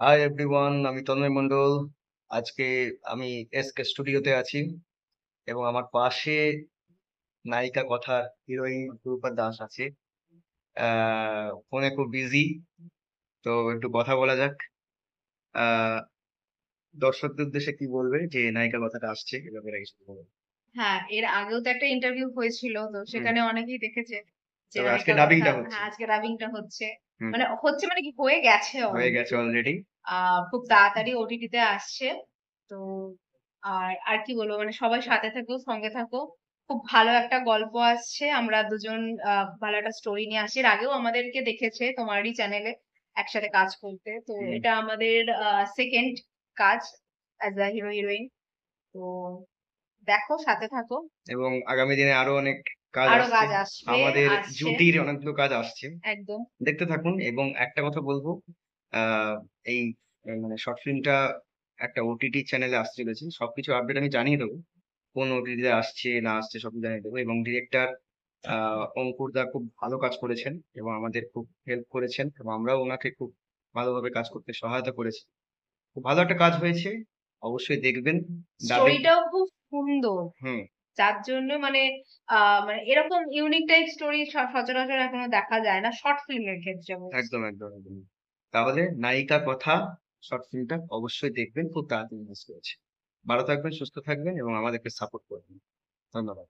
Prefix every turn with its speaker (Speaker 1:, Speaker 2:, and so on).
Speaker 1: Hi everyone, আমি তন্ময় মণ্ডল। আজকে আমি এসকে স্টুডিওতে আছি এবং আমার পাশে নায়িকা কথার হিরোইন রূপা দাস আছে। ফোনে খুব বিজি, তো একটু কথা বলা যাক। আহ দর্শকদের উদ্দেশ্যে কি বলবে যে নায়িকা কথাটা আসছে এ ব্যাপারে কিছু বলবে?
Speaker 2: হ্যাঁ, এর আগেও তো একটা ইন্টারভিউ হয়েছিল। তো
Speaker 1: হুম।
Speaker 2: সেখানে অনেকেই দেখেছে যে
Speaker 1: তবে আজকে
Speaker 2: নায়িকা কথা।
Speaker 1: ডাবিংটা হচ্ছে।
Speaker 2: হ্যাঁ, আজকে ডাবিংটা হচ্ছে।
Speaker 1: হুম।
Speaker 2: মানে কি হয়ে গেছে
Speaker 1: হয়ে গেছে
Speaker 2: অলরেডি।
Speaker 1: অলরেডি।
Speaker 2: খুব তাড়াতাড়ি ওটিটি তে আসছে। তো আর কি বলবো, মানে সবাই সাথে থেকো, সঙ্গে থাকো। খুব ভালো একটা গল্প আসছে। আমরা দুজন ভালো একটা স্টোরি নিয়ে আসছি। এর আগেও আমাদেরকে দেখেছে তোমারই চ্যানেলে একসাথে কাজ করতে। তো
Speaker 1: হুম।
Speaker 2: এটা আমাদের সেকেন্ড কাজ অ্যাজ আ হিরো হিরোইন। তো দেখো, সাথে থাকো।
Speaker 1: এবং আগামী দিনে আরো অনেক কাজ
Speaker 2: আরো
Speaker 1: আসছে।
Speaker 2: কাজ আসবে,
Speaker 1: আমাদের
Speaker 2: আসছে।
Speaker 1: জুটির অনেকগুলো কাজ আসছে।
Speaker 2: একদম।
Speaker 1: দেখতে থাকুন এবং একটা কথা বলবো, আহ, এই মানে শর্ট ফিল্মটা একটা ওটিটি চ্যানেলে আসতে চলেছে। সবকিছু আপডেট আমি জানিয়ে দেবো, কোন ওটিটিতে আসছে না আসছে সব জানিয়ে দেবো। এবং ডিরেক্টর অঙ্কুর দা খুব ভালো কাজ করেছেন এবং আমাদের খুব হেল্প করেছেন এবং আমরাও ওনাকে খুব ভালোভাবে কাজ করতে সহায়তা করেছি। খুব ভালো একটা কাজ হয়েছে, অবশ্যই দেখবেন। ডাবিং।
Speaker 2: স্টোরিটাও খুব সুন্দর।
Speaker 1: হুম।
Speaker 2: যার জন্য মানে এরকম ইউনিক টাইপ স্টোরি সচরাচর এখনো দেখা যায় না শর্ট ফিল্মের ক্ষেত্রে বলছি।
Speaker 1: একদম একদম একদম। তাহলে নায়িকা কথা শর্ট ফিল্মটা অবশ্যই দেখবেন, খুব তাড়াতাড়ি রিলিজ করেছে। ভালো থাকবেন, সুস্থ থাকবেন এবং আমাদেরকে সাপোর্ট করবেন। ধন্যবাদ।